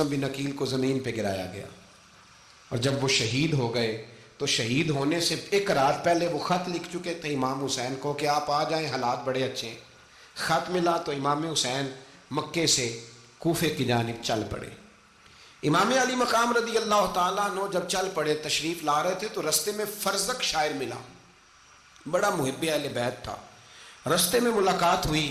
بن عقیل کو زمین پہ گرایا گیا، اور جب وہ شہید ہو گئے تو شہید ہونے سے ایک رات پہلے وہ خط لکھ چکے تھے امام حسین کو کہ آپ آ جائیں، حالات بڑے اچھے ہیں۔ خط ملا تو امام حسین مکے سے کوفے کی جانب چل پڑے۔ امام علی مقام رضی اللہ تعالیٰ عنہ جب چل پڑے، تشریف لا رہے تھے تو رستے میں فرزق شاعر ملا، بڑا محب اہل بیت تھا۔ رستے میں ملاقات ہوئی،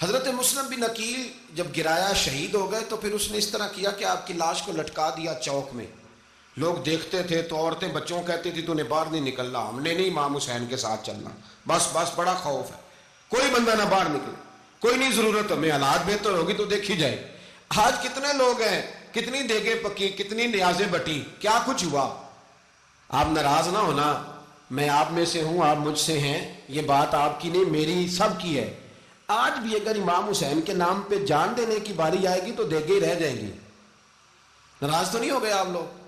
حضرت مسلم بن عقیل جب گرایا شہید ہو گئے تو پھر اس نے اس طرح کیا کہ آپ کی لاش کو لٹکا دیا چوک میں۔ لوگ دیکھتے تھے تو عورتیں بچوں کہتی تھی تو نے باہر نہیں نکلنا، ہم نے نہیں امام حسین کے ساتھ چلنا، بس بڑا خوف ہے، کوئی بندہ نہ باہر نکلے، کوئی نہیں ضرورت ہمیں، حالات بہتر ہوگی تو دیکھی جائے۔ آج کتنے لوگ ہیں، کتنی دیگیں پکی، کتنی نیازیں بٹی، کیا کچھ ہوا۔ آپ ناراض نہ ہونا، میں آپ میں سے ہوں، آپ مجھ سے ہیں، یہ بات آپ کی نہیں میری سب کی ہے۔ آج بھی اگر امام حسین کے نام پہ جان دینے کی باری آئے گی تو دیگیں رہ جائیں گی۔ ناراض تو نہیں ہو گئے آپ لوگ؟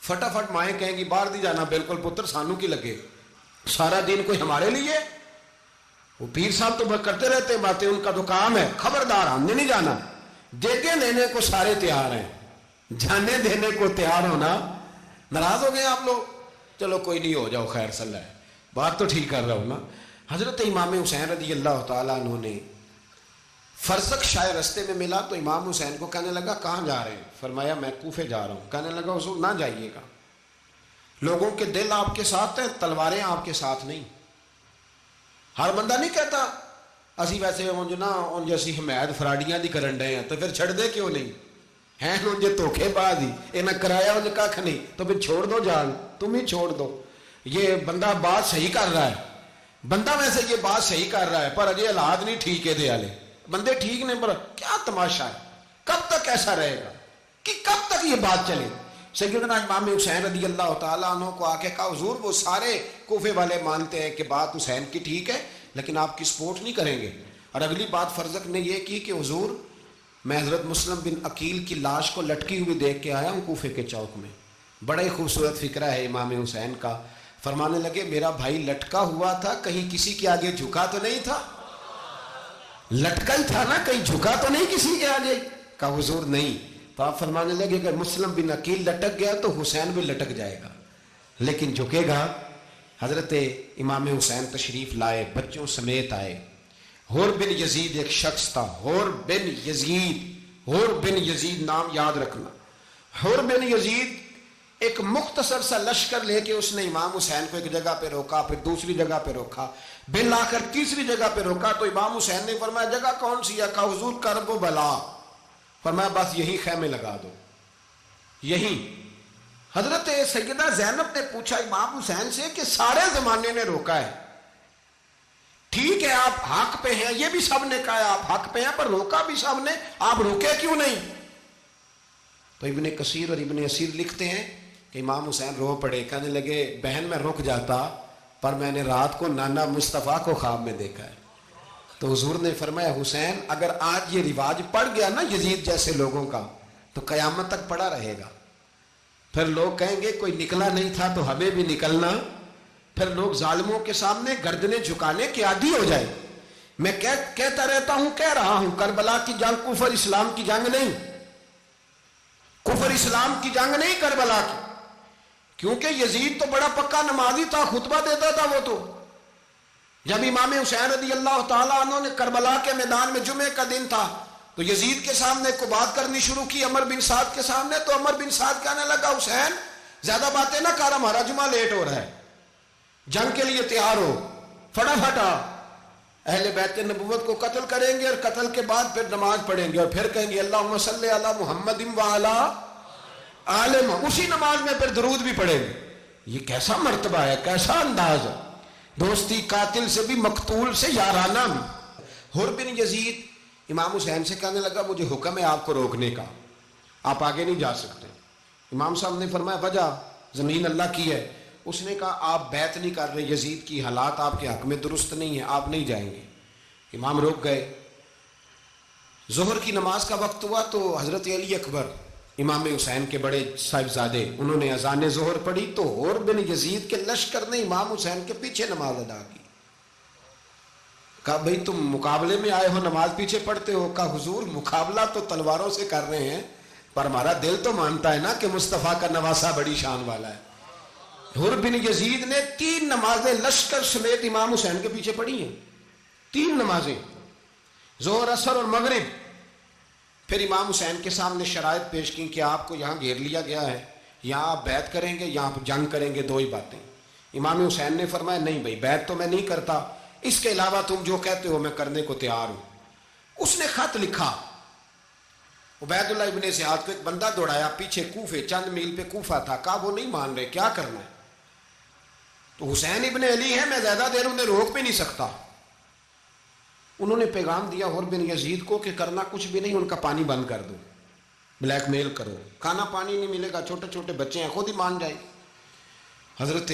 فٹافٹ مائیں کہیں گی باہر نہیں جانا، بالکل پتر سانو کی لگے، سارا دن کوئی ہمارے لیے۔ وہ پیر صاحب تو کرتے رہتے باتیں، ان کا تو کام ہے، خبردار ہم نے نہیں جانا۔ دیگیں لینے کو سارے تیار ہیں، جانے دینے کو تیار ہونا۔ ناراض ہو گئے آپ لوگ؟ چلو کوئی نہیں، ہو جاؤ، خیر صلی اللہ ہے، بات تو ٹھیک کر رہا ہوں نا۔ حضرت امام حسین رضی اللہ تعالیٰ عنہ نے فرزق شاعر رستے میں ملا تو امام حسین کو کہنے لگا کہاں جا رہے ہیں؟ فرمایا میں کوفے جا رہا ہوں۔ کہنے لگا حضور نہ جائیے گا، لوگوں کے دل آپ کے ساتھ ہیں، تلواریں آپ کے ساتھ نہیں۔ ہر بندہ نہیں کہتا اسی ویسے ان جیسی حمایت فراڈیاں دی کرن ڈے ہیں تو پھر چھڑ دے کیوں نہیں ہیں، ان جے دھوکے باز ہی انہیں کرایا ان کھ نہیں تو پھر چھوڑ دو جان، تم ہی چھوڑ دو۔ یہ بندہ بات صحیح کر رہا ہے، بندہ ویسے یہ بات صحیح کر رہا ہے پر اجے حالات نہیں ٹھیک ہے، دے والے بندے ٹھیک نہیں، پر کیا تماشا ہے، کب تک ایسا رہے گا کہ کب تک یہ بات چلے؟ سیدنا امام حسین رضی اللہ تعالیٰ عنہ کو آ کے کہا حضور وہ سارے کوفے والے مانتے ہیں کہ بات حسین کی ٹھیک ہے لیکن آپ کی سپورٹ نہیں کریں گے۔ اور اگلی بات فرزق نے یہ کی کہ حضور میں حضرت مسلم بن عقیل کی لاش کو لٹکی ہوئی دیکھ کے آیا ہوں کوفے کے چوک میں، بڑا ہی خوبصورت فکرہ ہے امام حسین کا۔ فرمانے لگے میرا بھائی لٹکا ہوا تھا، کہیں کسی کے آگے جھکا تو نہیں تھا؟ لٹکا ہی تھا نا، کہیں جھکا تو نہیں کسی کے آگے؟ کہا حضور نہیں۔ تو آپ فرمانے لگے اگر مسلم بن عقیل لٹک گیا تو حسین بھی لٹک جائے گا، لیکن جھکے گا۔ حضرت امام حسین تشریف لائے، بچوں سمیت آئے۔ حور بن یزید ایک شخص تھا، حور بن یزید نام یاد رکھنا۔ حور بن یزید ایک مختصر سا لشکر لے کے اس نے امام حسین کو ایک جگہ پہ روکا، پھر دوسری جگہ پہ روکا، بالآخر تیسری جگہ پہ روکا تو امام حسین نے فرمایا جگہ کون سی ہے؟ کہا حضور کرب و بلا۔ فرمایا بس یہی خیمے لگا دو، یہی۔ حضرت سیدہ زینب نے پوچھا امام حسین سے کہ سارے زمانے نے روکا ہے، ٹھیک ہے آپ حق پہ ہیں، یہ بھی سب نے کہا آپ حق پہ ہیں، پر روکا بھی سب نے، آپ روکے کیوں نہیں؟ تو ابن کثیر اور ابن اسیر لکھتے ہیں کہ امام حسین رو پڑے، کہنے لگے بہن میں رک جاتا پر میں نے رات کو نانا مصطفیٰ کو خواب میں دیکھا ہے۔ تو حضور نے فرمایا حسین اگر آج یہ رواج پڑ گیا نا یزید جیسے لوگوں کا تو قیامت تک پڑا رہے گا، پھر لوگ کہیں گے کوئی نکلا نہیں تھا تو ہمیں بھی نکلنا، پھر لوگ ظالموں کے سامنے گردنیں جھکانے کے عادی ہو جائے۔ میں کہتا رہتا ہوں، کہہ رہا ہوں، کربلا کی جنگ کفر اسلام کی جنگ نہیں، کفر اسلام کی جنگ نہیں کربلا کی، کیونکہ یزید تو بڑا پکا نمازی تھا، خطبہ دیتا تھا وہ تو۔ جب امام حسین رضی اللہ تعالیٰ عنہ نے کربلا کے میدان میں جمعے کا دن تھا تو یزید کے سامنے کو بات کرنی شروع کی، عمر بن سعد کے سامنے، تو عمر بن سعد کہنے لگا حسین زیادہ باتیں نہ کر، ہمارا جمعہ لیٹ ہو رہا ہے، جنگ کے لیے تیار ہو، فٹافٹ آ۔ اہل بیت نبوت کو قتل کریں گے اور قتل کے بعد پھر نماز پڑھیں گے اور پھر کہیں گے اللہم صلی علی محمد وعلی آل محمد، اسی نماز میں پھر درود بھی پڑھیں گے۔ یہ کیسا مرتبہ ہے، کیسا انداز ہے، دوستی قاتل سے بھی مقتول سے یارانہ بھی۔ حر بن یزید امام حسین سے کہنے لگا مجھے حکم ہے آپ کو روکنے کا، آپ آگے نہیں جا سکتے۔ امام صاحب نے فرمایا وجہ زمین اللہ کی ہے۔ اس نے کہا آپ بیعت نہیں کر رہے، یزید کی حالات آپ کے حق میں درست نہیں ہیں، آپ نہیں جائیں گے۔ امام روک گئے۔ ظہر کی نماز کا وقت ہوا تو حضرت علی اکبر امام حسین کے بڑے صاحبزادے انہوں نے اذان ظہر پڑھی تو حور بن یزید کے لشکر نے امام حسین کے پیچھے نماز ادا کی۔ کہا بھئی تم مقابلے میں آئے ہو، نماز پیچھے پڑھتے ہو؟ کہا حضور مقابلہ تو تلواروں سے کر رہے ہیں، پر ہمارا دل تو مانتا ہے نا کہ مصطفیٰ کا نواسہ بڑی شان والا ہے۔ حر بن یزید نے 3 نمازیں لشکر سمیت امام حسین کے پیچھے پڑھی ہیں، 3 نمازیں، ظہر اثر اور مغرب۔ پھر امام حسین کے سامنے شرائط پیش کی کہ آپ کو یہاں گھیر لیا گیا ہے، یہاں آپ بیعت کریں گے، یہاں آپ جنگ کریں گے، 2 ہی باتیں۔ امام حسین نے فرمایا نہیں بھائی، بیعت تو میں نہیں کرتا، اس کے علاوہ تم جو کہتے ہو میں کرنے کو تیار ہوں۔ اس نے خط لکھا، عبید اللہ ابن زیاد کو ایک بندہ دوڑایا پیچھے کوفے، چند میل پہ کوفہ تھا، کہا وہ نہیں مان رہے، کیا کرنا ہے؟ تو حسین ابن علی ہے، میں زیادہ دیر انہیں روک بھی نہیں سکتا۔ انہوں نے پیغام دیا حر بن یزید کو کہ کرنا کچھ بھی نہیں، ان کا پانی بند کر دو، بلیک میل کرو، کھانا پانی نہیں ملے گا، چھوٹے چھوٹے بچے ہیں، خود ہی مان جائیں۔ حضرت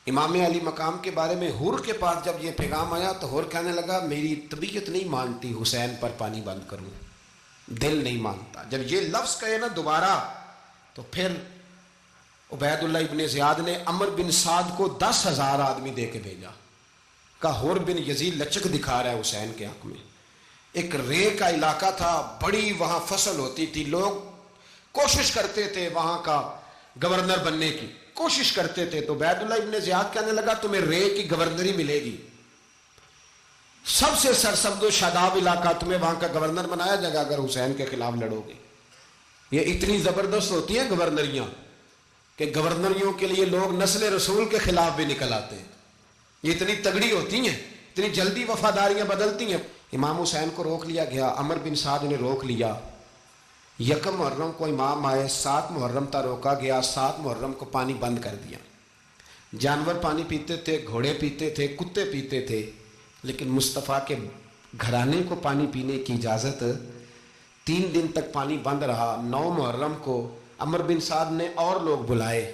امام علی مقام کے بارے میں حر کے پاس جب یہ پیغام آیا تو حر کہنے لگا میری طبیعت نہیں مانتی حسین پر پانی بند کروں، دل نہیں مانتا۔ جب یہ لفظ کہے نا دوبارہ تو پھر عبید اللہ ابن زیاد نے عمر بن سعد کو 10,000 آدمی دے کے بھیجا، کہا حر بن یزید لچک دکھا رہا ہے حسین کے حق میں۔ ایک رے کا علاقہ تھا، بڑی وہاں فصل ہوتی تھی، لوگ کوشش کرتے تھے وہاں کا گورنر بننے کی، کوشش کرتے تھے۔ تو عبید اللہ ابن زیاد کہنے لگا تمہیں رے کی گورنری ملے گی، سب سے سرسبز و شاداب علاقہ، تمہیں وہاں کا گورنر بنایا جائے گا اگر حسین کے خلاف لڑو گے۔ یہ اتنی زبردست ہوتی ہیں گورنریاں کہ گورنریوں کے لیے لوگ نسل رسول کے خلاف بھی نکل آتے ہیں، یہ اتنی تگڑی ہوتی ہیں، اتنی جلدی وفاداریاں بدلتی ہیں۔ امام حسین کو روک لیا گیا، عمر بن سعد نے روک لیا۔ 1 محرم کو امام آئے، 7 محرم تا روکا گیا، 7 محرم کو پانی بند کر دیا۔ جانور پانی پیتے تھے، گھوڑے پیتے تھے، کتے پیتے تھے، لیکن مصطفیٰ کے گھرانے کو پانی پینے کی اجازت۔ 3 دن تک پانی بند رہا۔ 9 محرم کو عمر بن سعد نے اور لوگ بلائے۔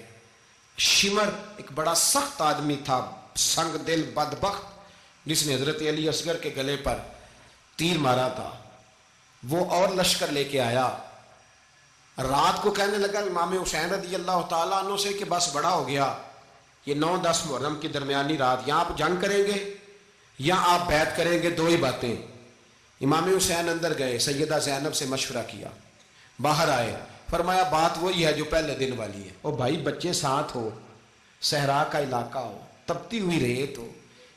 شمر ایک بڑا سخت آدمی تھا، سنگ دل بدبخت، جس نے حضرت علی اصغر کے گلے پر تیر مارا تھا، وہ اور لشکر لے کے آیا۔ رات کو کہنے لگا امام حسین رضی اللہ تعالیٰ عنہ سے کہ بس بڑا ہو گیا، یہ 9-10 محرم کی درمیانی رات، یہاں آپ جنگ کریں گے یا آپ بیعت کریں گے، 2 ہی باتیں۔ امام حسین اندر گئے، سیدہ زینب سے مشورہ کیا، باہر آئے، فرمایا بات وہی ہے جو پہلے دن والی ہے۔ او بھائی بچے ساتھ ہو، صحرا کا علاقہ ہو، تپتی ہوئی ریت ہو،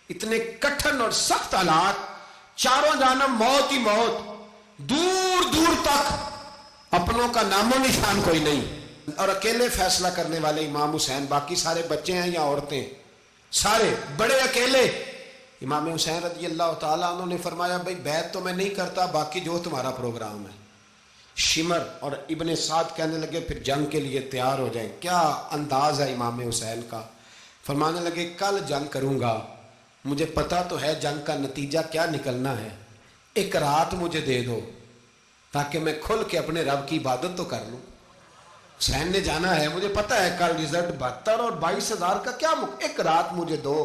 اتنے کٹھن اور سخت حالات، چاروں جانب موت ہی موت، دور دور تک اپنوں کا نام و نشان کوئی نہیں، اور اکیلے فیصلہ کرنے والے امام حسین، باقی سارے بچے ہیں یا عورتیں، سارے بڑے اکیلے۔ امام حسین رضی اللہ تعالیٰ عنہ نے فرمایا بھائی بیعت تو میں نہیں کرتا، باقی جو تمہارا پروگرام ہے۔ شمر اور ابن سعد کہنے لگے پھر جنگ کے لیے تیار ہو جائیں۔ کیا انداز ہے امام حسین کا، فرمانے لگے کل جنگ کروں گا، مجھے پتا تو ہے جنگ کا نتیجہ کیا نکلنا ہے، 1 رات مجھے دے دو تاکہ میں کھل کے اپنے رب کی عبادت تو کر لوں۔ حسین نے جانا ہے، مجھے پتا ہے کل رزلٹ 72 اور 22,000 کا کیا 1 رات مجھے دو،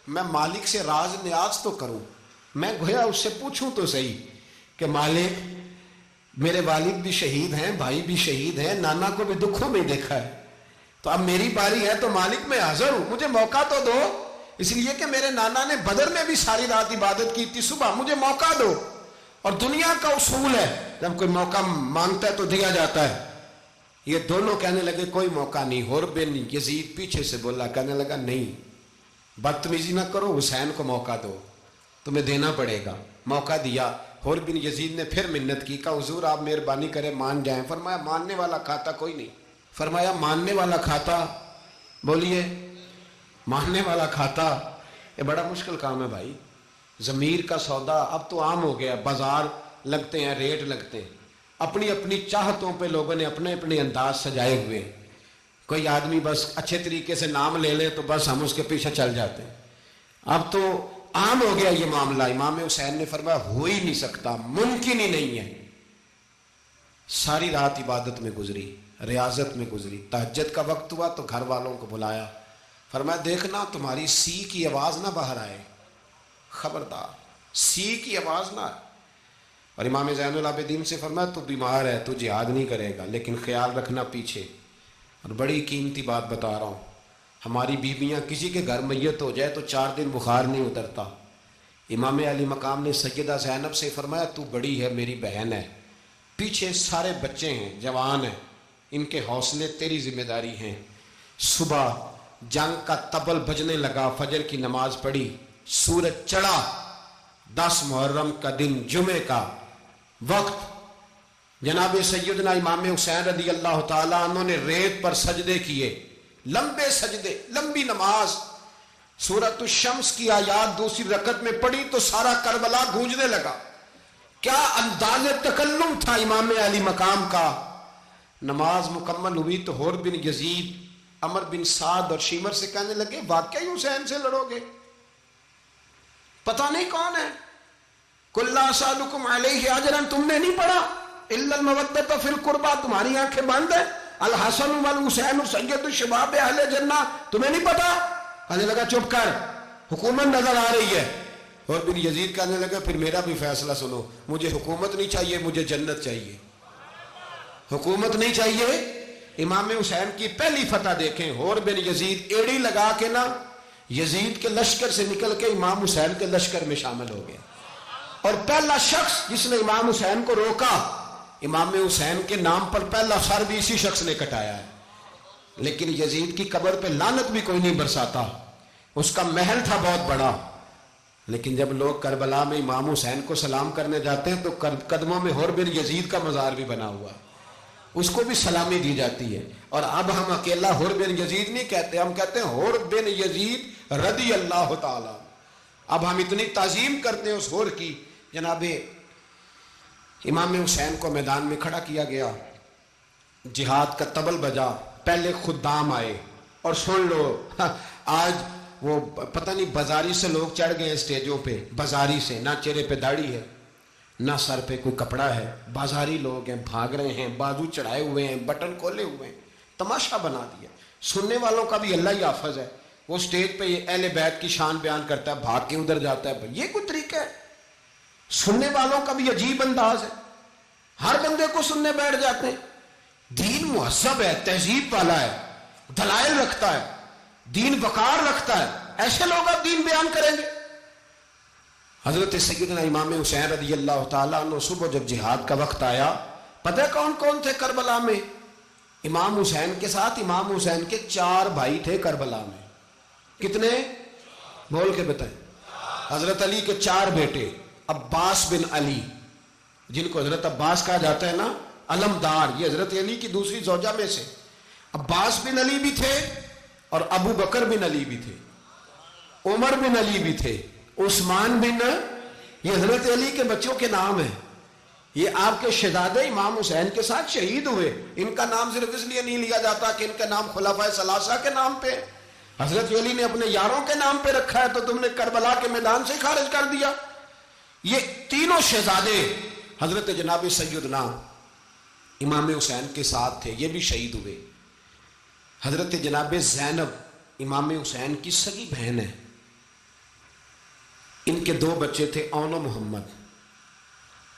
میں مالک سے راز نیاز تو کروں، میں گویا اس سے پوچھوں تو صحیح کہ مالک میرے والد بھی شہید ہیں، بھائی بھی شہید ہیں، نانا کو بھی دکھوں میں دیکھا ہے، تو اب میری باری ہے تو مالک میں حاضر ہوں، مجھے موقع تو دو، اس لیے کہ میرے نانا نے بدر میں بھی ساری رات عبادت کی تھی، صبح مجھے موقع دو۔ اور دنیا کا اصول ہے جب کوئی موقع مانگتا ہے تو دیا جاتا ہے۔ یہ دونوں کہنے لگے کوئی موقع نہیں۔ حر بن یزید پیچھے سے بولا، کہنے لگا نہیں بدتمیزی نہ کرو، حسین کو موقع دو، تمہیں دینا پڑے گا۔ موقع دیا۔ حر بن یزید نے پھر منت کی، کہا حضور آپ مہربانی کریں مان جائیں۔ فرمایا ماننے والا کھاتا کوئی نہیں۔ فرمایا ماننے والا کھاتا، بولیے ماننے والا کھاتا، یہ بڑا مشکل کام ہے بھائی۔ ضمیر کا سودا اب تو عام ہو گیا، بازار لگتے ہیں، ریٹ لگتے ہیں، اپنی اپنی چاہتوں پہ لوگوں نے اپنے اپنے انداز سجائے ہوئے ہیں۔ کوئی آدمی بس اچھے طریقے سے نام لے لے تو بس ہم اس کے پیچھے چل جاتے ہیں۔ اب تو عام ہو گیا یہ معاملہ۔ امام حسین نے فرمایا ہو ہی نہیں سکتا، ممکن ہی نہیں ہے۔ ساری رات عبادت میں گزری، ریاضت میں گزری۔ تہجد کا وقت ہوا تو گھر والوں کو بلایا، فرمایا دیکھنا تمہاری سی کی آواز نہ باہر آئے، خبردار سی کی آواز نہ آئے۔ اور امام زین العابدین سے فرمایا تو بیمار ہے، تو جہاد نہیں کرے گا، لیکن خیال رکھنا پیچھے۔ اور بڑی قیمتی بات بتا رہا ہوں، ہماری بیویاں کسی کے گھر میت ہو جائے تو 4 دن بخار نہیں اترتا۔ امام علی مقام نے سیدہ زینب سے فرمایا تو بڑی ہے، میری بہن ہے، پیچھے سارے بچے ہیں، جوان ہیں، ان کے حوصلے تیری ذمہ داری ہیں۔ صبح جنگ کا طبل بجنے لگا، فجر کی نماز پڑھی، سورج چڑھا، 10 محرم کا دن، جمعے کا وقت، جناب سیدنا امام حسین رضی اللہ تعالیٰ عنہ نے ریت پر سجدے کیے، لمبے سجدے، لمبی نماز، سورۃ الشمس کی آیات دوسری رکعت میں پڑھی تو سارا کربلا گونجنے لگا۔ کیا انداز تکلم تھا امام علی مقام کا۔ نماز مکمل ہوئی تو حور بن یزید، عمر بن سعد اور شیمر سے کہنے لگے واقعی حسین سے لڑو گے؟ پتہ نہیں کون ہے۔ قل لا اسألکم علیہ اجرا، تم نے نہیں پڑھا؟ الا المودۃ فی القربى، تمہاری آنکھیں بند ہیں۔ الحسن والحسین سید الشباب اہل جنہ، تمہیں نہیں پتا؟ کہنے لگا چپ کر، حکومت نظر آ رہی ہے۔ اور بن یزید کہنے لگا پھر میرا بھی فیصلہ سنو، مجھے حکومت نہیں چاہیے، مجھے جنت چاہیے۔ حکومت نہیں چاہیے۔ امام حسین کی پہلی فتح دیکھیں، اور بن یزید ایڑی لگا کے نا یزید کے لشکر سے نکل کے امام حسین کے لشکر میں شامل ہو گیا، اور پہلا شخص جس نے امام حسین کو روکا، امام حسین کے نام پر پہلا سر بھی اسی شخص نے کٹایا ہے۔ لیکن یزید کی قبر پہ لعنت بھی کوئی نہیں برساتا، اس کا محل تھا بہت بڑا، لیکن جب لوگ کربلا میں امام حسین کو سلام کرنے جاتے ہیں تو قدموں میں حور بن یزید کا مزار بھی بنا ہوا ہے، اس کو بھی سلامی دی جاتی ہے۔ اور اب ہم اکیلا حور بن یزید نہیں کہتے، ہم کہتے ہیں حور بن یزید رضی اللہ تعالی۔ اب ہم اتنی تعظیم کرتے ہیں اس حور کی۔ جناب امام حسین کو میدان میں کھڑا کیا گیا، جہاد کا طبل بجا، پہلے خدام آئے، اور سن لو آج وہ پتہ نہیں بازاری سے لوگ چڑھ گئے اسٹیجوں پہ، بازاری سے، نہ چہرے پہ داڑھی ہے، نہ سر پہ کوئی کپڑا ہے، بازاری لوگ ہیں، بھاگ رہے ہیں، بازو چڑھائے ہوئے ہیں، بٹن کھولے ہوئے ہیں، تماشا بنا دیا۔ سننے والوں کا بھی اللہ ہی حافظ ہے، وہ سٹیج پہ یہ اہل بیت کی شان بیان کرتا ہے، بھاگ کے ادھر جاتا ہے، یہ کوئی طریقہ ہے؟ سننے والوں کا بھی عجیب انداز ہے، ہر بندے کو سننے بیٹھ جاتے ہیں۔ دین مہذب ہے، تہذیب والا ہے، دلائل رکھتا ہے، دین وقار رکھتا ہے، ایسے لوگ اب دین بیان کریں گے؟ حضرت سیدنا امام حسین رضی اللہ تعالیٰ عنہ صبح جب جہاد کا وقت آیا، پتہ ہے کون کون تھے کربلا میں؟ امام حسین کے ساتھ امام حسین کے 4 بھائی تھے کربلا میں۔ کتنے؟ بول کے بتائیں۔ حضرت علی کے 4 بیٹے، عباس بن علی، جن کو حضرت عباس کہا جاتا ہے نا، علمدار، یہ حضرت علی کی دوسری زوجہ میں سے عباس بن علی بھی تھے، اور ابو بکر بن علی بھی تھے، عمر بن علی بھی تھے، عثمان بن، یہ حضرت علی کے بچوں کے نام ہیں۔ یہ آپ کے شہزادے امام حسین کے ساتھ شہید ہوئے، ان کا نام صرف اس لیے نہیں لیا جاتا کہ ان کے نام خلفائے ثلاثہ کے نام پہ، حضرت علی نے اپنے یاروں کے نام پہ رکھا ہے، تو تم نے کربلا کے میدان سے خارج کر دیا۔ یہ تینوں شہزادے حضرت جناب سیدنا امام حسین کے ساتھ تھے، یہ بھی شہید ہوئے۔ حضرت جناب زینب امام حسین کی سگی بہن ہے، ان کے 2 بچے تھے، اون و محمد۔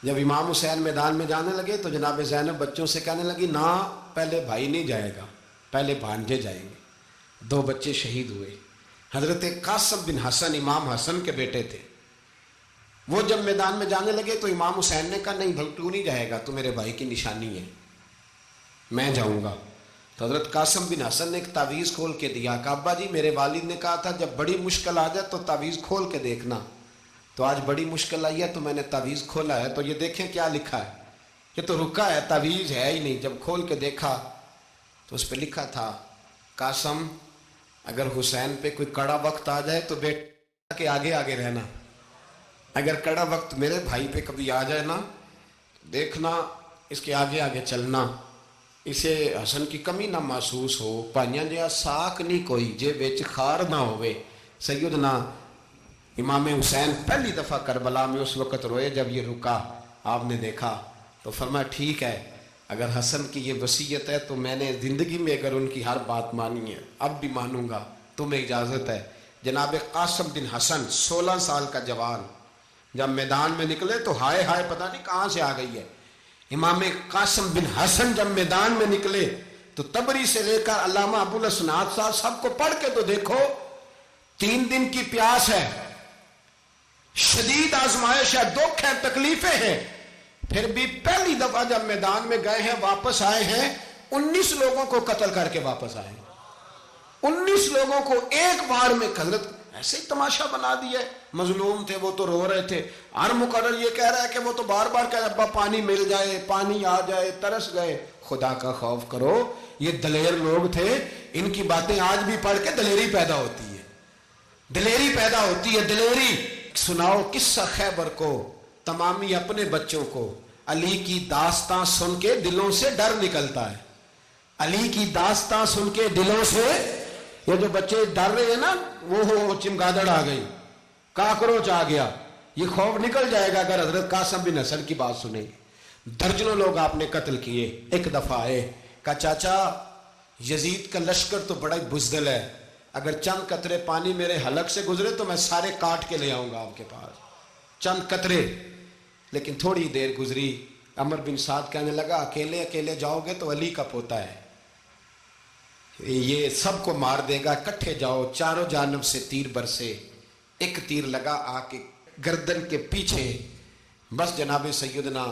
جب امام حسین میدان میں جانے لگے تو جناب زینب بچوں سے کہنے لگی نہ، پہلے بھائی نہیں جائے گا، پہلے بھانجے جائیں گے۔ 2 بچے شہید ہوئے۔ حضرت قاسم بن حسن امام حسن کے بیٹے تھے، وہ جب میدان میں جانے لگے تو امام حسین نے کہا نہیں بھائی تو نہیں جائے گا، تو میرے بھائی کی نشانی ہے، میں جاؤں گا۔ تو حضرت قاسم بن حسن نے ایک تعویذ کھول کے دیا کہ ابا جی میرے والد نے کہا تھا جب بڑی مشکل آ جائے تو تعویذ کھول کے دیکھنا، تو آج بڑی مشکل آئی ہے تو میں نے تعویذ کھولا ہے، تو یہ دیکھیں کیا لکھا ہے، یہ تو رکا ہے، تعویذ ہے ہی نہیں۔ جب کھول کے دیکھا تو اس پہ لکھا تھا قاسم اگر حسین پہ کوئی کڑا وقت آ جائے تو بیٹا کے آگے آگے رہنا، اگر کڑا وقت میرے بھائی پہ کبھی آ جائے نا دیکھنا اس کے آگے آگے چلنا، اسے حسن کی کمی نہ محسوس ہو، پائیاں جہاں ساک نہیں کوئی جے وچ خار نہ ہوئے۔ سیدنا امام حسین پہلی دفعہ کربلا میں اس وقت روئے جب یہ رکا، آپ نے دیکھا تو فرمایا ٹھیک ہے، اگر حسن کی یہ وصیت ہے تو میں نے زندگی میں اگر ان کی ہر بات مانی ہے اب بھی مانوں گا، تمہیں اجازت ہے۔ جناب قاسم بن حسن 16 سال کا جوان جب میدان میں نکلے تو ہائے ہائے پتہ نہیں کہاں سے آ گئی ہے۔ امام قاسم بن حسن جب میدان میں نکلے تو تبری سے لے کر علامہ ابو الاسناد صاحب سب کو پڑھ کے تو دیکھو، 3 دن کی پیاس ہے، شدید آزمائش ہے، دکھ ہے، تکلیفیں ہیں، پھر بھی پہلی دفعہ جب میدان میں گئے ہیں واپس آئے ہیں 19 لوگوں کو قتل کر کے واپس آئے ہیں 19 لوگوں کو ایک بار میں. حضرت ایسے ہی تماشا بنا دیا ہے. مظلوم تھے وہ تو رو رہے تھے. ہر مقرر یہ کہہ رہا ہے کہ وہ تو بار بار کہہ رہا ہے ابا پانی مل جائے, پانی آ جائے, ترس گئے. خدا کا خوف کرو, یہ دلیر لوگ تھے. ان کی باتیں آج بھی پڑھ کے دلیری پیدا ہوتی ہے, دلیری پیدا ہوتی ہے, دلیری. سناؤ قصہ خیبر کو تمامی اپنے بچوں کو. علی کی داستان سن کے دلوں سے ڈر نکلتا ہے. علی کی داستان سن کے دلوں سے, یہ جو بچے ڈر رہے ہیں نا, وہ چمگادڑ آ گئی, کاکروچ آ گیا, یہ خوف نکل جائے گا اگر حضرت قاسم بن حسن کی بات سنیں گے. درجنوں لوگ آپ نے قتل کیے. ایک دفعہ آئے, کہا چاچا یزید کا لشکر تو بڑا بزدل ہے, اگر چند قطرے پانی میرے حلق سے گزرے تو میں سارے کاٹ کے لے آؤں گا آپ کے پاس, چند قطرے. لیکن تھوڑی دیر گزری, عمر بن سعد کہنے لگا اکیلے اکیلے جاؤ گے تو علی کا پوتا ہے, یہ سب کو مار دے گا, اکٹھے جاؤ. چاروں جانب سے تیر برسے. ایک تیر لگا آ کے گردن کے پیچھے, بس جناب سیدنا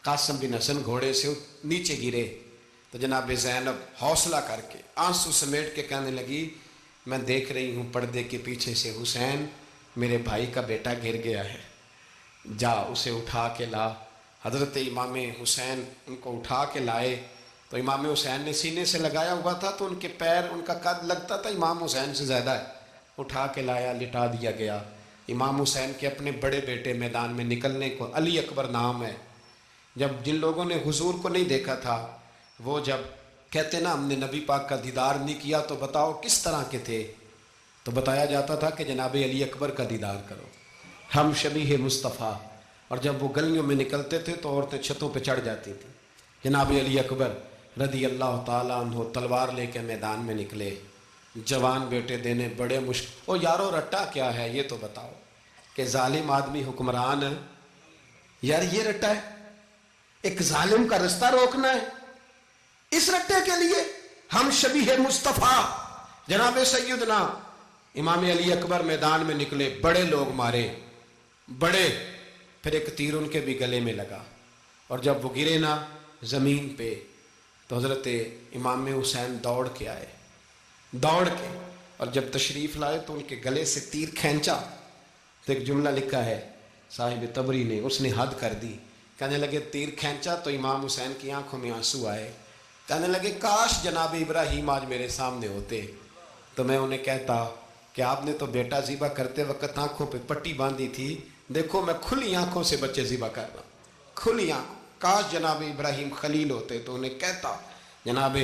قاسم بن حسن گھوڑے سے نیچے گرے. تو جناب زینب حوصلہ کر کے آنسو سمیٹ کے کہنے لگی میں دیکھ رہی ہوں پردے کے پیچھے سے حسین میرے بھائی کا بیٹا گر گیا ہے, جا اسے اٹھا کے لا. حضرت امام حسین ان کو اٹھا کے لائے. تو امام حسین نے سینے سے لگایا ہوا تھا تو ان کے پیر, ان کا قد لگتا تھا امام حسین سے زیادہ ہے. اٹھا کے لایا, لٹا دیا گیا. امام حسین کے اپنے بڑے بیٹے میدان میں نکلنے کو, علی اکبر نام ہے. جب جن لوگوں نے حضور کو نہیں دیکھا تھا, وہ جب کہتے نا ہم نے نبی پاک کا دیدار نہیں کیا تو بتاؤ کس طرح کے تھے, تو بتایا جاتا تھا کہ جناب علی اکبر کا دیدار کرو, ہم شبیہ مصطفیٰ. اور جب وہ گلیوں میں نکلتے تھے تو عورتیں چھتوں پہ چڑھ جاتی تھیں. جناب علی اکبر رضی اللہ تعالیٰ عنہ تلوار لے کے میدان میں نکلے, جوان بیٹے دینے بڑے مشکل. او یارو رٹا کیا ہے یہ تو بتاؤ, کہ ظالم آدمی حکمران ہے یار, یہ رٹا ہے, ایک ظالم کا رستہ روکنا ہے. اس رٹے کے لیے ہم شبیہ مصطفیٰ. جناب سیدنا امام علی اکبر میدان میں نکلے, بڑے لوگ مارے, بڑے. پھر ایک تیر ان کے بھی گلے میں لگا, اور جب وہ گرے نا زمین پہ تو حضرت امام حسین دوڑ کے آئے, دوڑ کے, اور جب تشریف لائے تو ان کے گلے سے تیر کھینچا. تو ایک جملہ لکھا ہے صاحب تبری نے, اس نے حد کر دی. کہنے لگے تیر کھینچا تو امام حسین کی آنکھوں میں آنسو آئے. کہنے لگے کاش جناب ابراہیم آج میرے سامنے ہوتے تو میں انہیں کہتا کہ آپ نے تو بیٹا ذبح کرتے وقت آنکھوں پہ پٹی باندھی تھی, دیکھو میں کھلی آنکھوں سے بچے ذبح کر رہا ہوں, کھلی آنکھوں. کاش جناب ابراہیم خلیل ہوتے تو انہیں کہتا. جناب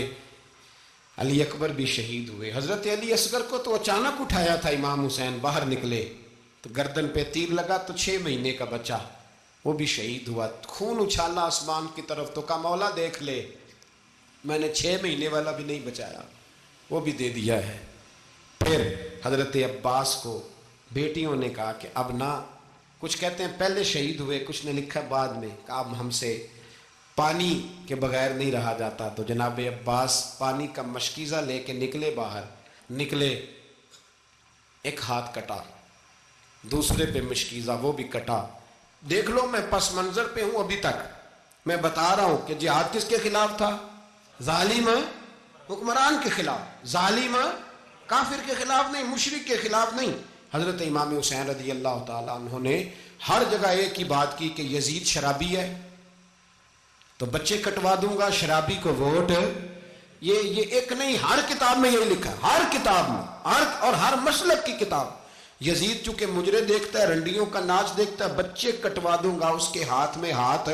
علی اکبر بھی شہید ہوئے. حضرت علی اصغر کو تو اچانک اٹھایا تھا امام حسین, باہر نکلے تو گردن پہ تیر لگا تو 6 مہینے کا بچہ وہ بھی شہید ہوا. خون اچھالا آسمان کی طرف تو کہا مولا دیکھ لے, میں نے 6 مہینے والا بھی نہیں بچایا, وہ بھی دے دیا ہے. پھر حضرت عباس کو بیٹیوں نے کہا کہ اب نہ, کچھ کہتے ہیں پہلے شہید ہوئے, کچھ نے لکھا بعد میں, کہا اب ہم سے پانی کے بغیر نہیں رہا جاتا. تو جناب عباس پانی کا مشکیزہ لے کے نکلے, باہر نکلے, ایک ہاتھ کٹا, دوسرے پہ مشکیزہ وہ بھی کٹا. دیکھ لو میں پس منظر پہ ہوں ابھی تک, میں بتا رہا ہوں کہ جہاد کس کے خلاف تھا, ظالم حکمران کے خلاف, ظالم کافر کے خلاف نہیں, مشرک کے خلاف نہیں. حضرت امام حسین رضی اللہ تعالیٰ عنہ نے ہر جگہ ایک ہی بات کی کہ یزید شرابی ہے تو بچے کٹوا دوں گا, شرابی کو ووٹ. یہ ایک نہیں, ہر کتاب میں یہی لکھا, ہر کتاب میں, اور ہر مسلک کی کتاب. یزید چونکہ مجرے دیکھتا ہے, رنڈیوں کا ناچ دیکھتا ہے, بچے کٹوا دوں گا, اس کے ہاتھ میں ہاتھ.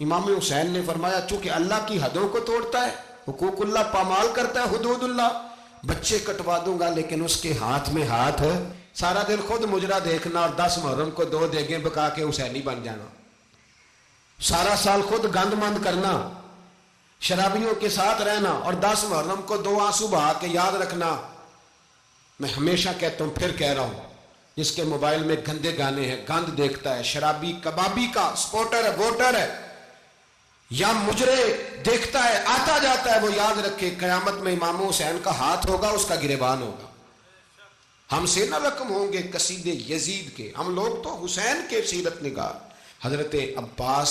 امام حسین نے فرمایا چونکہ اللہ کی حدوں کو توڑتا ہے, حقوق اللہ پامال کرتا ہے, حدود اللہ, بچے کٹوا دوں گا لیکن اس کے ہاتھ میں ہاتھ. سارا دن خود مجرا دیکھنا اور 10 محرم کو 2 دیگیں پکا کے حسینی بن جانا, سارا سال خود گند مند کرنا, شرابیوں کے ساتھ رہنا, اور 10 محرم کو 2 آنسو بہا کے یاد رکھنا. میں ہمیشہ کہتا ہوں, پھر کہہ رہا ہوں, جس کے موبائل میں گندے گانے ہیں, گند دیکھتا ہے, شرابی کبابی کا سپورٹر ہے, ووٹر ہے, یا مجرے دیکھتا ہے, آتا جاتا ہے, وہ یاد رکھے قیامت میں امام حسین کا ہاتھ ہوگا, اس کا گریبان ہوگا. ہم سے نہ رقم ہوں گے قصیدے یزید کے, ہم لوگ تو حسین کے سیرت نگار. حضرت عباس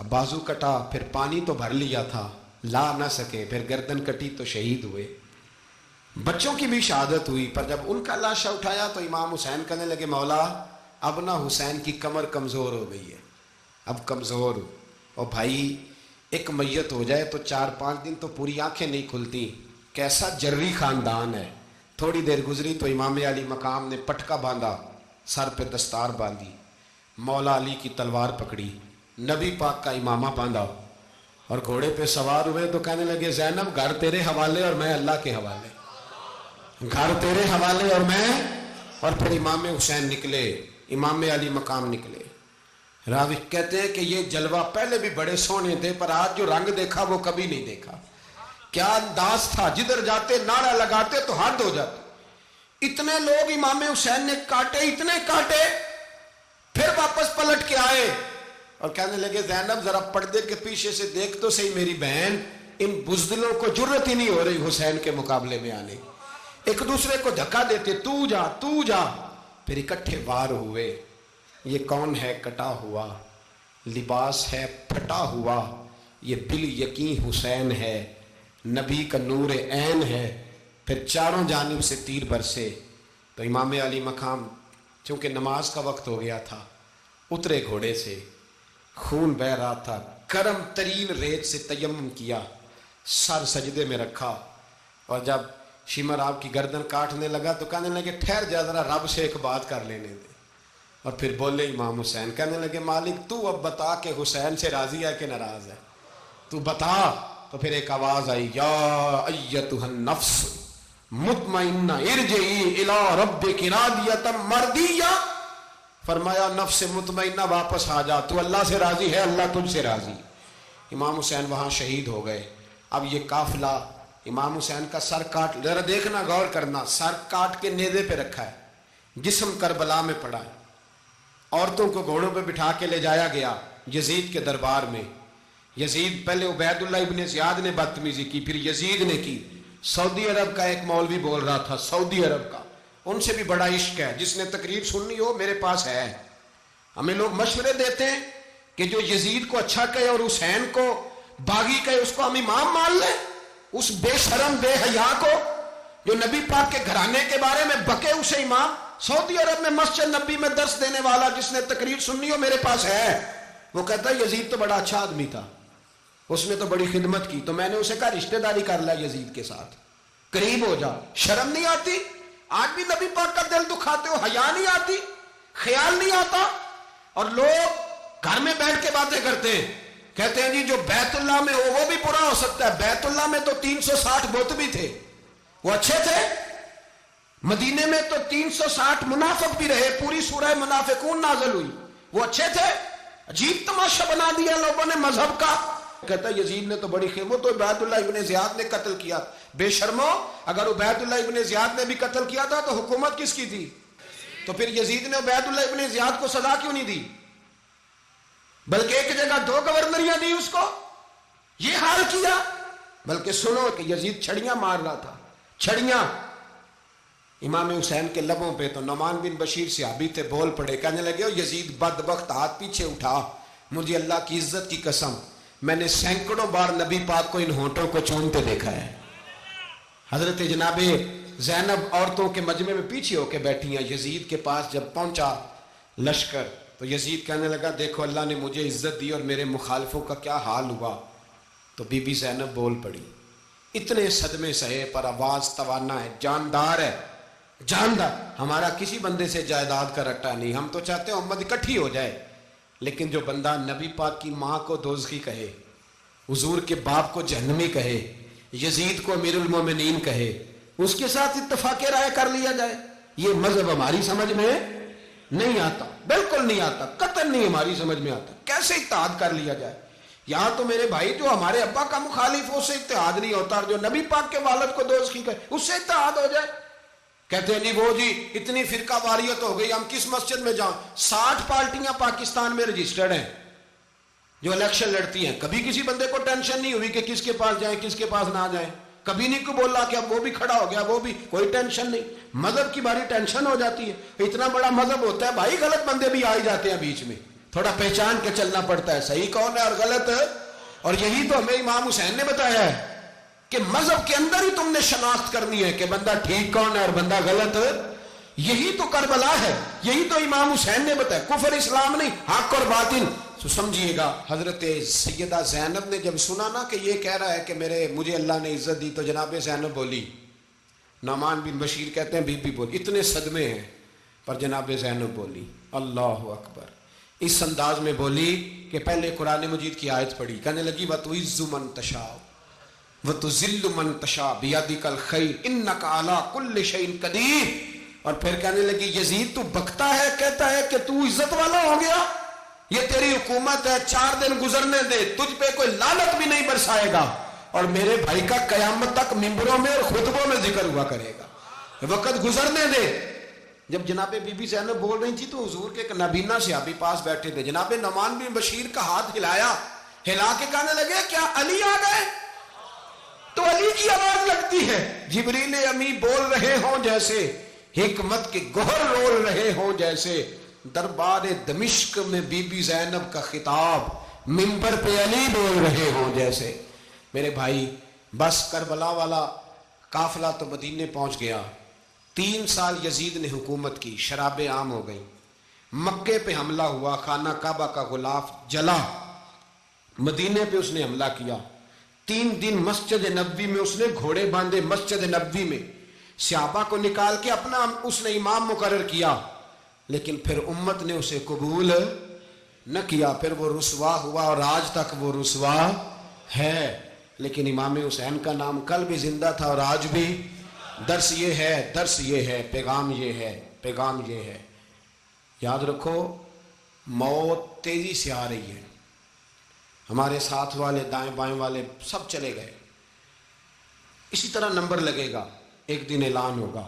اب بازو کٹا، پھر پانی تو بھر لیا تھا، لا نہ سکے، پھر گردن کٹی تو شہید ہوئے۔ بچوں کی بھی شہادت ہوئی، پر جب ان کا لاشا اٹھایا تو امام حسین کہنے لگے مولا اب نہ حسین کی کمر کمزور ہو گئی ہے، اب کمزور ہو، اور بھائی ایک میت ہو جائے تو 4-5 دن تو پوری آنکھیں نہیں کھلتی، کیسا جری خاندان ہے۔ تھوڑی دیر گزری تو امام علی مقام نے پٹکا باندھا، سر پہ دستار باندھی، مولا علی کی تلوار پکڑی، نبی پاک کا امامہ باندھا اور گھوڑے پہ سوار ہوئے تو کہنے لگے زینب گھر تیرے حوالے اور میں اللہ کے حوالے، گھر تیرے حوالے اور میں، اور پھر امام حسین نکلے، امام علی مقام نکلے۔ راوی کہتے ہیں کہ یہ جلوہ پہلے بھی بڑے سونے تھے، پر آج جو رنگ دیکھا وہ کبھی نہیں دیکھا۔ کیا انداز تھا، جدھر جاتے نعرہ لگاتے تو حد ہو جاتے۔ اتنے لوگ امام حسین نے کاٹے، اتنے کاٹے، پھر واپس پلٹ کے آئے اور کہنے لگے زینب ذرا پردے کے پیچھے سے دیکھ تو صحیح میری بہن، ان بزدلوں کو جرت ہی نہیں ہو رہی حسین کے مقابلے میں آنے، ایک دوسرے کو دھکا دیتے، تو جا تو جا، پھر اکٹھے وار ہوئے۔ یہ کون ہے کٹا ہوا، لباس ہے پھٹا ہوا، یہ بال یقین حسین ہے، نبی کا نور عین ہے۔ پھر چاروں جانب سے تیر برسے تو امام علی مقام چونکہ نماز کا وقت ہو گیا تھا، اترے گھوڑے سے، خون بہ رہا تھا، گرم ترین ریت سے تیمم کیا، سر سجدے میں رکھا، اور جب شمر آپ کی گردن کاٹنے لگا تو کہنے لگے ٹھہر جا ذرا رب سے ایک بات کر لینے دے، اور پھر بولے امام حسین، کہنے لگے مالک تو اب بتا کہ حسین سے راضی ہے کہ ناراض ہے، تو بتا۔ تو پھر ایک آواز آئی، یا ایتھا النفس مطمئنہ ارجعی الی ربک راضیۃ مرضیہ، فرمایا نفس مطمئنہ واپس آ جا، تو اللہ سے راضی ہے، اللہ تجھ سے راضی۔ امام حسین وہاں شہید ہو گئے۔ اب یہ قافلہ امام حسین کا سر کاٹ، ذرا دیکھنا غور کرنا، سر کاٹ کے نیزے پہ رکھا ہے، جسم کربلا میں پڑا ہے، عورتوں کو گھوڑوں پہ بٹھا کے لے جایا گیا یزید کے دربار میں۔ یزید پہلے عبید اللہ ابن زیاد نے بدتمیزی کی، پھر یزید نے کی۔ سعودی عرب کا ایک مولوی بول رہا تھا، سعودی عرب کا، ان سے بھی بڑا عشق ہے، جس نے تقریر سننی ہو میرے پاس ہے۔ ہمیں لوگ مشورے دیتے ہیں کہ جو یزید کو اچھا کہے اور حسین کو باغی کہے اس کو ہم امام مان لیں، اس بے شرم بے حیا کو جو نبی پاک کے گھرانے کے بارے میں بکے اسے امام۔ سعودی عرب میں مسجد نبی میں درس دینے والا جس نے تقریر سننی ہو میرے پاس ہے، وہ کہتا ہے یزید تو بڑا اچھا آدمی تھا، اس نے تو بڑی خدمت کی، تو میں نے اسے کہا رشتہ داری کر لیا یزید کے ساتھ، قریب ہو جا۔ شرم نہیں آتی؟ آج بھی نبی پاک کا دل دکھاتے ہو، حیا نہیں آتی، خیال نہیں آتا؟ اور لوگ گھر میں بیٹھ کے باتیں کرتے ہیں، کہتے ہیں جی جو بیت اللہ میں ہو وہ بھی برا ہو سکتا ہے۔ بیت اللہ میں تو 360 بت بھی تھے، وہ اچھے تھے۔ مدینے میں تو 360 منافق بھی رہے، پوری سورہ منافقون نازل ہوئی، وہ اچھے تھے۔ عجیب تماشا بنا دیا لوگوں نے مذہب کا۔ کہتا ہے یزید نے تو بڑی خدمت، تو عبید اللہ ابن زیاد نے قتل کیا۔ بے شرمو، اگر عبید اللہ ابن زیاد نے بھی قتل کیا تھا تو حکومت کس کی تھی؟ تو پھر یزید نے عبید اللہ ابن زیاد کو سزا کیوں نہیں دی، بلکہ ایک جگہ 2 گورنریاں دی اس کو، یہ حال کیا؟ بلکہ سنو کہ یزید چھڑیاں مار رہا تھا، چھڑیاں امام حسین کے لبوں پہ، تو نعمان بن بشیر صحابی تھے، بول پڑے، کہنے لگے یزید بدبخت ہاتھ پیچھے اٹھا، مجھے اللہ کی عزت کی قسم میں نے سینکڑوں بار نبی پاک کو ان ہونٹوں کو چومتے دیکھا ہے۔ حضرت جناب زینب عورتوں کے مجمع میں پیچھے ہو کے بیٹھی ہیں، یزید کے پاس جب پہنچا لشکر تو یزید کہنے لگا دیکھو اللہ نے مجھے عزت دی اور میرے مخالفوں کا کیا حال ہوا۔ تو بی بی زینب بول پڑی، اتنے صدمے سہے پر آواز توانا ہے، جاندار ہے، جاندار۔ ہمارا کسی بندے سے جائیداد کا رٹا نہیں، ہم تو چاہتے ہیں امت اکٹھی ہو جائے، لیکن جو بندہ نبی پاک کی ماں کو دوزخی کہے، حضور کے باپ کو جہنمی کہے، یزید کو امیر المومنین کہے، اس کے ساتھ اتفاق رائے کر لیا جائے، یہ مذہب ہماری سمجھ میں نہیں آتا، بالکل نہیں آتا، قطعاً نہیں ہماری سمجھ میں آتا۔ کیسے اتحاد کر لیا جائے؟ یہاں تو میرے بھائی جو ہمارے ابا کا مخالف ہو اس سے اتحاد نہیں ہوتا، اور جو نبی پاک کے والد کو دوزخی کہے اس سے اتحاد ہو جائے۔ کہتے ہیں نہیں وہ جی اتنی فرقہ واریت ہو گئی، ہم کس مسجد میں جاؤں؟ 60 پارٹیاں پاکستان میں رجسٹرڈ ہیں جو الیکشن لڑتی ہیں، کبھی کسی بندے کو ٹینشن نہیں ہوئی کہ کس کے پاس جائیں کس کے پاس نہ جائیں، کبھی نہیں کو بولا کہ اب وہ بھی کھڑا ہو گیا، وہ بھی، کوئی ٹینشن نہیں۔ مذہب کی باری ٹینشن ہو جاتی ہے، اتنا بڑا مذہب ہوتا ہے بھائی، غلط بندے بھی آ ہی جاتے ہیں بیچ میں، تھوڑا پہچان کے چلنا پڑتا ہے صحیح کون ہے اور غلط. اور یہی تو ہمیں امام حسین نے بتایا ہے کہ مذہب کے اندر ہی تم نے شناخت کرنی ہے کہ بندہ ٹھیک کون ہے اور بندہ غلط. یہی تو کربلا ہے, یہی تو امام حسین نے بتایا, کفر اسلام نہیں, حق اور باطل. تو سمجھیے گا, حضرت سیدہ زینب نے جب سنا نا کہ یہ کہہ رہا ہے کہ مجھے اللہ نے عزت دی, تو جناب زینب بولی. نعمان بن بشیر کہتے ہیں بی بی بولی, اتنے صدمے ہیں پر جناب زینب بولی اللہ اکبر. اس انداز میں بولی کہ پہلے قرآن مجید کی آیت پڑھی, کہنے لگی وَتُعِزُّ مَن تَشَاءُ وَتُذِلُّ مَن تَشَاءُ بِيَدِكَ الْخَيْرُ إِنَّكَ عَلَىٰ كُلِّ شَيْءٍ قَدِيرٌ. اور پھر کہنے لگی یزید تو بکتا ہے, کہتا ہے کہ تو عزت والا ہو گیا, یہ تیری حکومت ہے, 4 دن گزرنے دے, تجھ پہ کوئی لعنت بھی نہیں برسائے گا, اور میرے بھائی کا قیامت تک ممبروں میں اور خطبوں میں ذکر ہوا کرے گا, وقت گزرنے دے. جب جناب بی بی زینب بول رہی تھی تو حضور کے ایک نابینا صحابی پاس بیٹھے تھے, جناب نعمان بن بشیر کا ہاتھ ہلایا, ہلا کے کہنے لگے کیا علی آ گئے؟ تو علی کی آواز لگتی ہے, جبریل امی بول رہے ہوں جیسے, حکمت کے گوہر رول رہے ہوں جیسے, دربار دمشق میں بی بی زینب کا خطاب, منبر پہ علی بول رہے ہوں جیسے. میرے بھائی بس کربلا والا قافلہ تو مدینے پہنچ گیا, 3 سال یزید نے حکومت کی, شرابیں عام ہو گئیں, مکے پہ حملہ ہوا, خانہ کعبہ کا غلاف جلا, مدینے پہ اس نے حملہ کیا, 3 دن مسجد نبوی میں اس نے گھوڑے باندھے, مسجد نبوی میں صحابہ کو نکال کے اپنا اس نے امام مقرر کیا, لیکن پھر امت نے اسے قبول نہ کیا, پھر وہ رسوا ہوا اور آج تک وہ رسوا ہے. لیکن امام حسین کا نام کل بھی زندہ تھا اور آج بھی. درس یہ ہے, درس یہ ہے, پیغام یہ ہے, پیغام یہ ہے. یاد رکھو موت تیزی سے آ رہی ہے, ہمارے ساتھ والے دائیں بائیں والے سب چلے گئے, اسی طرح نمبر لگے گا, ایک دن اعلان ہوگا.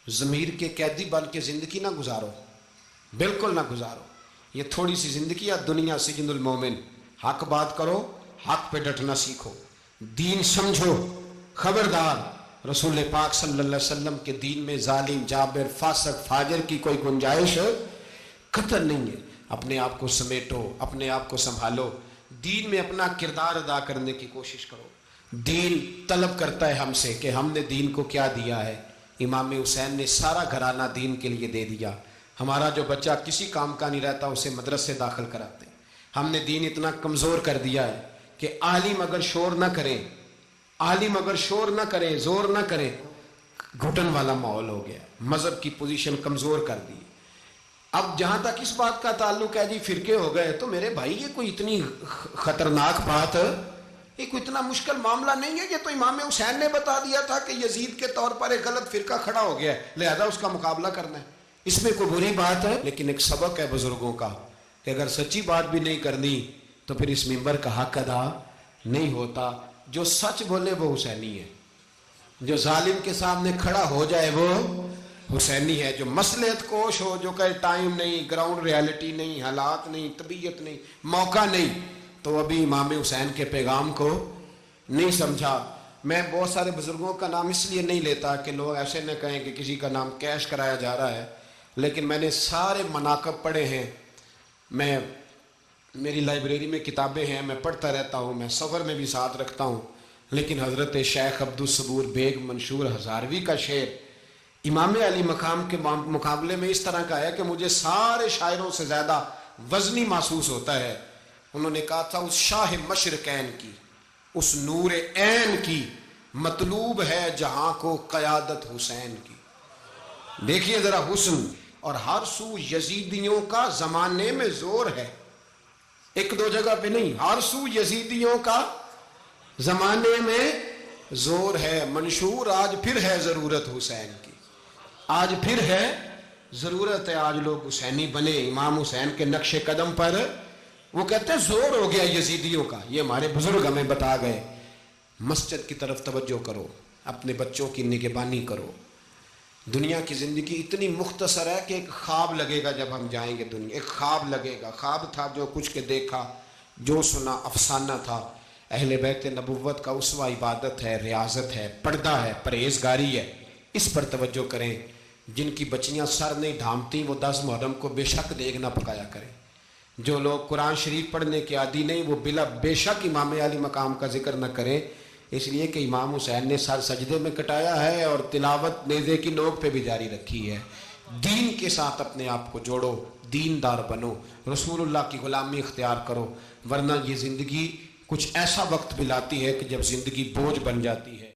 ضمیر کے قیدی بن کے زندگی نہ گزارو, بالکل نہ گزارو. یہ تھوڑی سی زندگی ہے, دنیا سجن المومن. حق بات کرو, حق پہ ڈٹنا سیکھو, دین سمجھو. خبردار, رسول پاک صلی اللہ علیہ وسلم کے دین میں ظالم, جابر, فاسق, فاجر کی کوئی گنجائش قطر نہیں ہے. اپنے آپ کو سمیٹو, اپنے آپ کو سنبھالو, دین میں اپنا کردار ادا کرنے کی کوشش کرو. دین طلب کرتا ہے ہم سے کہ ہم نے دین کو کیا دیا ہے. امام حسین نے سارا گھرانہ دین کے لیے دے دیا. ہمارا جو بچہ کسی کام کا نہیں رہتا اسے مدرسے داخل کراتے. ہم نے دین اتنا کمزور کر دیا ہے کہ عالم اگر شور نہ کریں, عالم اگر شور نہ کریں, زور نہ کریں, گھٹن والا ماحول ہو گیا. مذہب کی پوزیشن کمزور کر دی. اب جہاں تک اس بات کا تعلق ہے جی فرقے ہو گئے, تو میرے بھائی یہ کوئی اتنی خطرناک بات, یہ کوئی اتنا مشکل معاملہ نہیں ہے. یہ تو امام حسین نے بتا دیا تھا کہ یزید کے طور پر ایک غلط فرقہ کھڑا ہو گیا ہے, لہذا اس کا مقابلہ کرنا ہے. اس میں کوئی بری بات ہے, لیکن ایک سبق ہے بزرگوں کا کہ اگر سچی بات بھی نہیں کرنی تو پھر اس منبر کا حق ادا نہیں ہوتا. جو سچ بولے وہ حسینی ہے, جو ظالم کے سامنے کھڑا ہو جائے وہ حسینی ہے. جو مصلحت کوش ہو, جو کہ ٹائم نہیں, گراؤنڈ ریالٹی نہیں, حالات نہیں, طبیعت نہیں, موقع نہیں, تو ابھی امام حسین کے پیغام کو نہیں سمجھا. میں بہت سارے بزرگوں کا نام اس لیے نہیں لیتا کہ لوگ ایسے نہ کہیں کہ کسی کا نام کیش کرایا جا رہا ہے, لیکن میں نے سارے مناقب پڑھے ہیں. میری لائبریری میں کتابیں ہیں, میں پڑھتا رہتا ہوں, میں سفر میں بھی ساتھ رکھتا ہوں. لیکن حضرت شیخ عبدالصبور بیگ منشور ہزاروی کا شعر امام علی مقام کے مقابلے میں اس طرح کا ہے کہ مجھے سارے شاعروں سے زیادہ وزنی محسوس ہوتا ہے. انہوں نے کہا تھا اس شاہ مشرقین کی, اس نور عین کی, مطلوب ہے جہاں کو قیادت حسین کی. دیکھیے ذرا حسن, اور ہر سو یزیدیوں کا زمانے میں زور ہے, ایک دو جگہ پہ نہیں, ہر سو یزیدیوں کا زمانے میں زور ہے. منشور آج پھر ہے ضرورت حسین کی, آج پھر ہے ضرورت ہے, آج لوگ حسینی بنے, امام حسین کے نقش قدم پر. وہ کہتے ہیں زور ہو گیا یزیدیوں کا. یہ ہمارے بزرگ ہمیں بتا گئے. مسجد کی طرف توجہ کرو, اپنے بچوں کی نگہبانی کرو. دنیا کی زندگی اتنی مختصر ہے کہ ایک خواب لگے گا جب ہم جائیں گے دنیا, ایک خواب لگے گا. خواب تھا جو کچھ کے دیکھا, جو سنا افسانہ تھا. اہل بیت نبوت کا اسوہ عبادت ہے, ریاضت ہے, پردہ ہے, پرہیزگاری ہے. اس پر توجہ کریں. جن کی بچیاں سر نہیں ڈھانپتی وہ 10 محرم کو بے شک دیگ نہ پکایا کریں. جو لوگ قرآن شریف پڑھنے کے عادی نہیں وہ بلا بے شک امام علی مقام کا ذکر نہ کریں، اس لیے کہ امام حسین نے سر سجدے میں کٹایا ہے اور تلاوت نیزے کی نوک پہ بھی جاری رکھی ہے۔ دین کے ساتھ اپنے آپ کو جوڑو، دیندار بنو، رسول اللہ کی غلامی اختیار کرو، ورنہ یہ زندگی کچھ ایسا وقت بھی لاتی ہے کہ جب زندگی بوجھ بن جاتی ہے۔